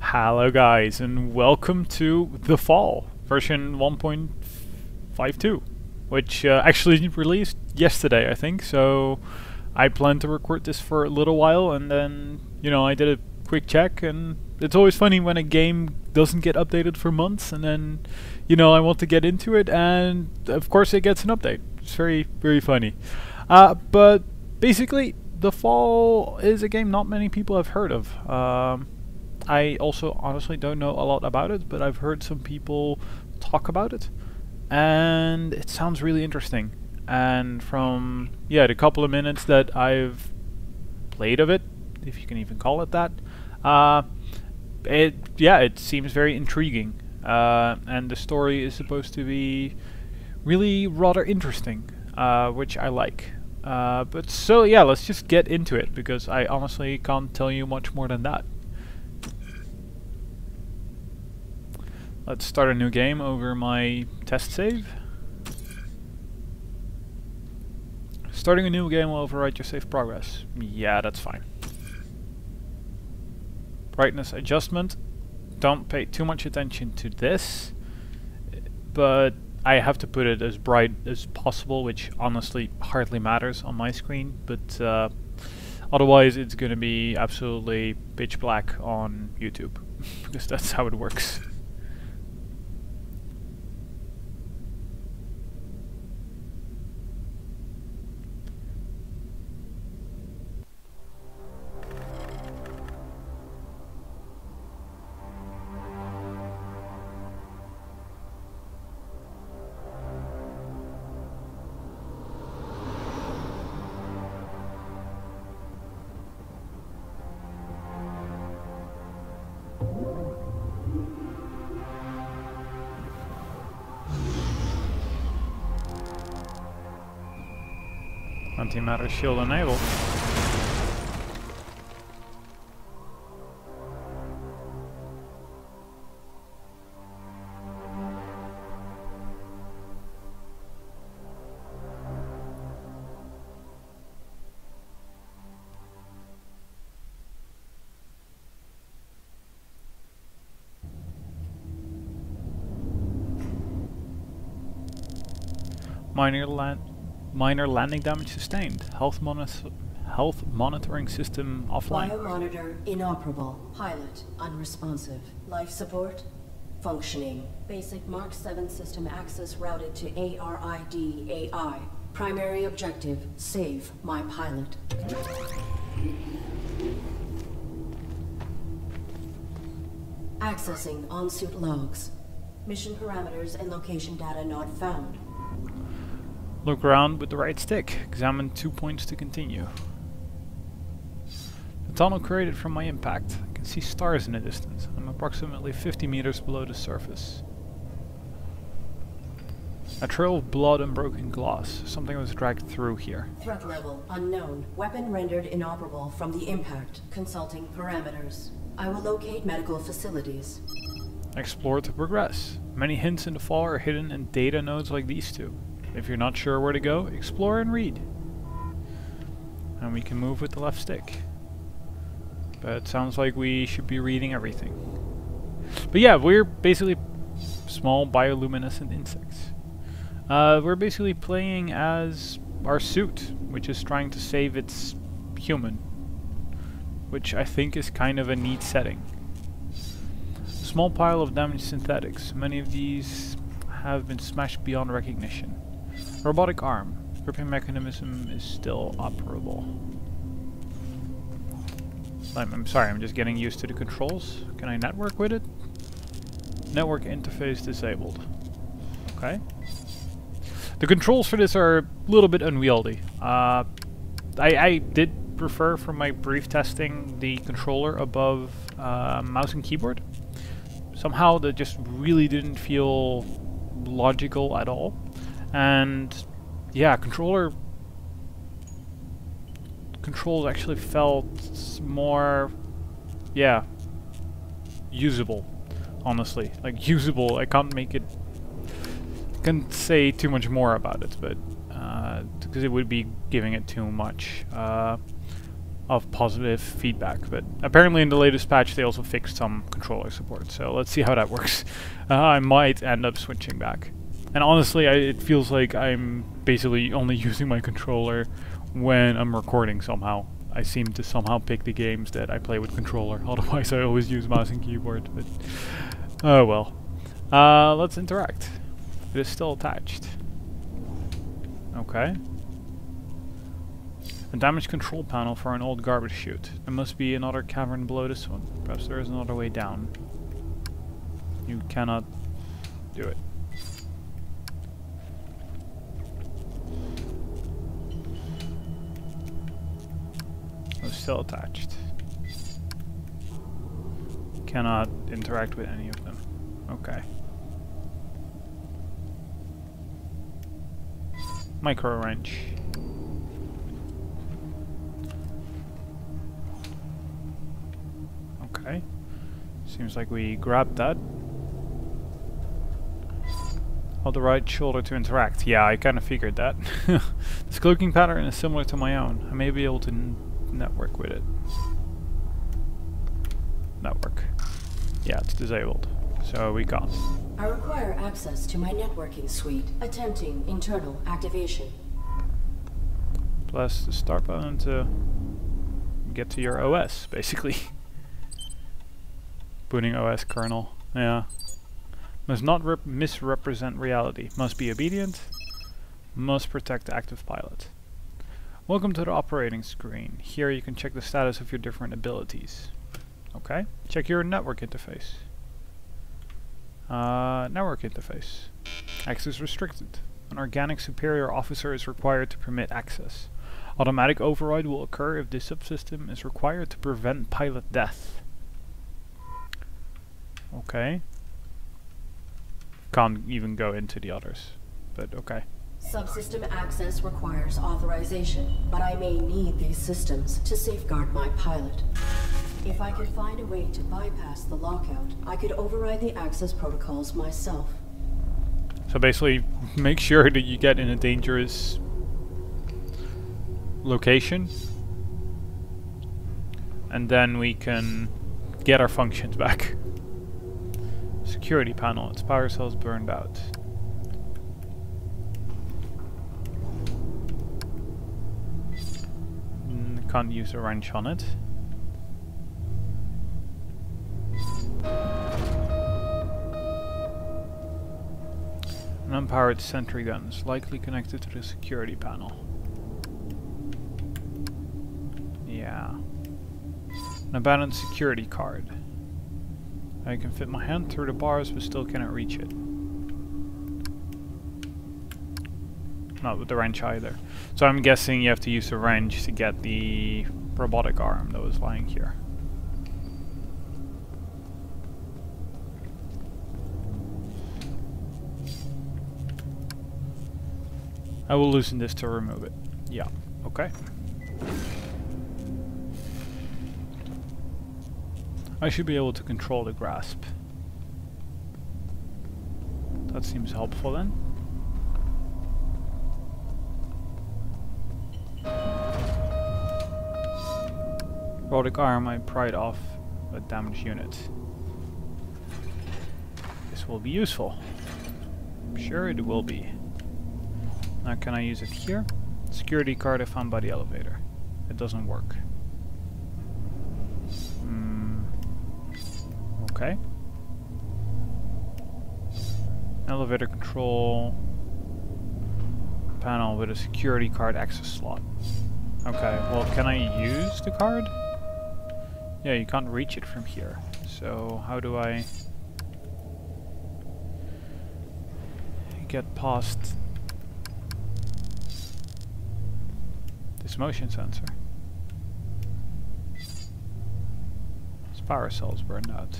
Hello guys and welcome to The Fall version 1.52, which actually released yesterday I think, so I plan to record this for a little while and then, I did a quick check, and it's always funny when a game doesn't get updated for months and then, I want to get into it and of course it gets an update. It's very, very funny. But basically, The Fall is a game not many people have heard of. I also honestly don't know a lot about it, but I've heard some people talk about it, and it sounds really interesting. And from the couple of minutes that I've played of it, if you can even call it that, it seems very intriguing, and the story is supposed to be really rather interesting, which I like. Let's just get into it, because I honestly can't tell you much more than that. Let's start a new game over my test save. Starting a new game will overwrite your save progress. Yeah, that's fine. Brightness adjustment. Don't pay too much attention to this, but I have to put it as bright as possible, which honestly hardly matters on my screen, but otherwise it's gonna be absolutely pitch black on YouTube, because that's how it works. Antimatter shield enabled. Minor landing damage sustained. Health monitoring system offline. Biomonitor inoperable. Pilot unresponsive. Life support functioning. Basic Mark 7 system access routed to ARID AI. Primary objective: save my pilot. Accessing on-suit logs. Mission parameters and location data not found. Look around with the right stick. Examine 2 points to continue. The tunnel created from my impact. I can see stars in the distance. I'm approximately 50 meters below the surface. A trail of blood and broken glass. Something was dragged through here. Threat level unknown. Weapon rendered inoperable from the impact. Consulting parameters. I will locate medical facilities. Explore to progress. Many hints in The Fall are hidden in data nodes like these two. If you're not sure where to go, explore and read. And we can move with the left stick. But it sounds like we should be reading everything. But yeah, we're basically small bioluminescent insects. We're basically playing as our suit, which is trying to save its human. Which I think is kind of a neat setting. Small pile of damaged synthetics. Many of these have been smashed beyond recognition. Robotic arm. Gripping mechanism is still operable. I'm sorry, I'm just getting used to the controls. Can I network with it? Network interface disabled. Okay. The controls for this are a little bit unwieldy. I did prefer, from my brief testing, the controller above mouse and keyboard. Somehow that just really didn't feel logical at all. And yeah, controls actually felt more, usable, honestly. Like, usable. I can't say too much more about it, but because it would be giving it too much. of positive feedback. But apparently in the latest patch they also fixed some controller support, so let's see how that works. I might end up switching back. And honestly, it feels like I'm basically only using my controller when I'm recording somehow. I seem to somehow pick the games that I play with controller, otherwise I always use mouse and keyboard, but oh well. Let's interact. It is still attached. Okay. A damaged control panel for an old garbage chute. There must be another cavern below this one. Perhaps there is another way down. You cannot do it. It's still attached. Cannot interact with any of them. Okay. Micro wrench. Okay. Seems like we grabbed that. Hold the right shoulder to interact. Yeah, I kind of figured that. This cloaking pattern is similar to my own. I may be able to network with it. Network. Yeah, it's disabled. So we can't. I require access to my networking suite. Attempting internal activation. Press the start button to get to your OS, basically. Booting OS kernel. Yeah. Must not misrepresent reality. Must be obedient. Must protect the active pilot. Welcome to the operating screen. Here you can check the status of your different abilities. Okay. Check your network interface. Network interface. Access restricted. An organic superior officer is required to permit access. Automatic override will occur if this subsystem is required to prevent pilot death. Okay. Can't even go into the others, but okay. Subsystem access requires authorization, but I may need these systems to safeguard my pilot. If I could find a way to bypass the lockout, I could override the access protocols myself. So basically, make sure that you get in a dangerous location, and then we can get our functions back. Security panel, its power cells burned out. Can't use a wrench on it. An unpowered sentry gun is likely connected to the security panel. Yeah. An abandoned security card. I can fit my hand through the bars but still cannot reach it. Not with the wrench either. So I'm guessing you have to use a wrench to get the robotic arm that was lying here. I will loosen this to remove it. Yeah, okay. I should be able to control the grasp. That seems helpful then. Robotic arm, I pried off a damaged unit. This will be useful. I'm sure it will be. Now can I use it here? Security card I found by the elevator. It doesn't work. Okay. Elevator control panel with a security card access slot. Okay, well can I use the card? Yeah, you can't reach it from here. So how do I get past this motion sensor? This power cell's burned out.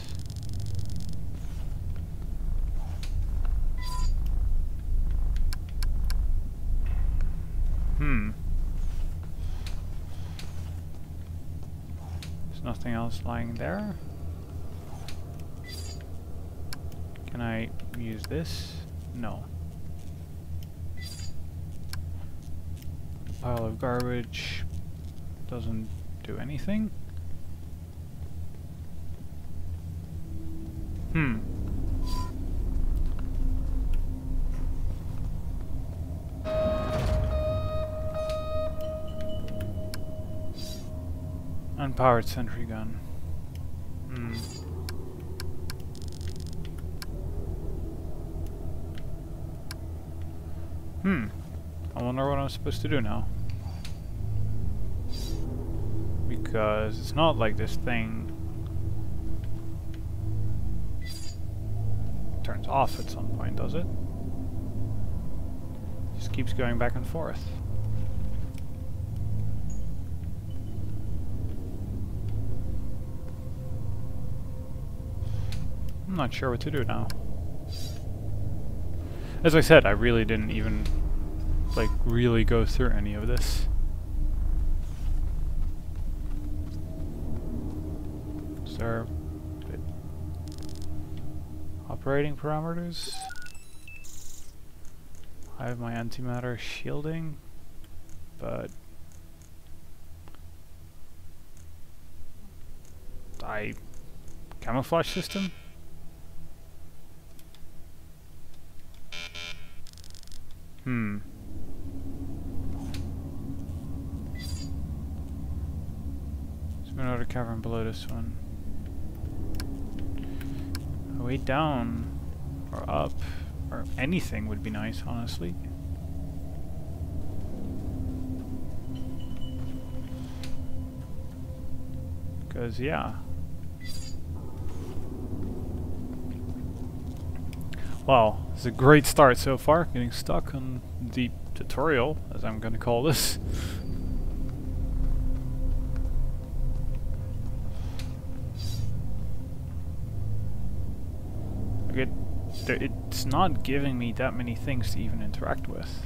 There's nothing else lying there. Can I use this? No. Pile of garbage doesn't do anything? Unpowered sentry gun. I wonder what I'm supposed to do now. Because it's not like this thing turns off at some point, does it? Just keeps going back and forth. I'm not sure what to do now. As I said, I really didn't even like really go through any of this. Is there operating parameters? I have my antimatter shielding, but camouflage system? There's another cavern below this one. A way down or up or anything would be nice, honestly. Because yeah. Wow, it's a great start so far, getting stuck on the tutorial, as I'm gonna call this. Like it's not giving me that many things to even interact with.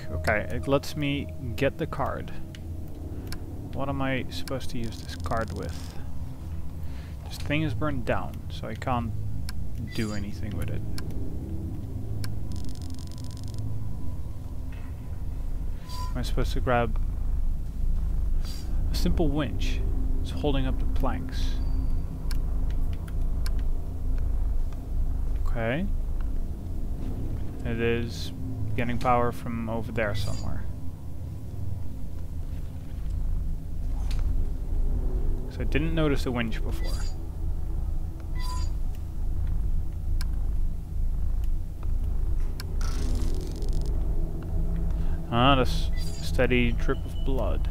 Okay, it lets me get the card. What am I supposed to use this card with? This thing is burned down, so I can't do anything with it. Am I supposed to grab a simple winch? It's holding up the planks. Okay. It is getting power from over there somewhere. So I didn't notice the winch before. Ah, this steady drip of blood.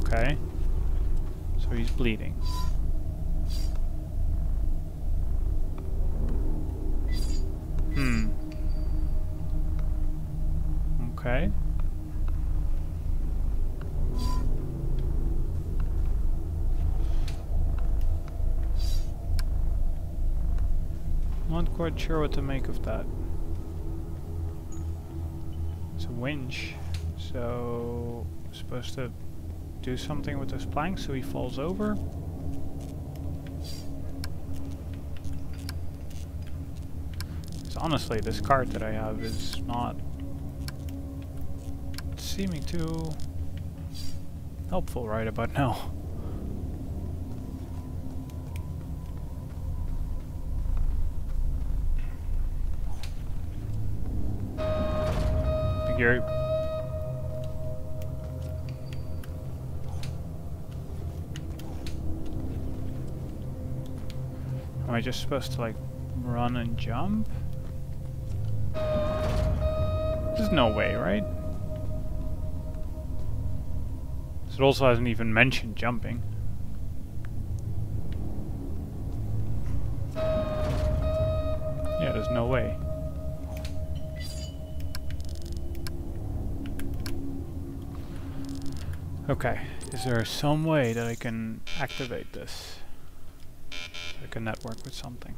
Okay. So he's bleeding. Okay. Not quite sure what to make of that. It's a winch, so I'm supposed to do something with this plank so he falls over. Because honestly, this card that I have is not seeming too helpful right about now. Gary. Am I just supposed to like run and jump? There's no way, right? It also hasn't even mentioned jumping. Yeah, there's no way. Okay, is there some way that I can activate this? I can network with something.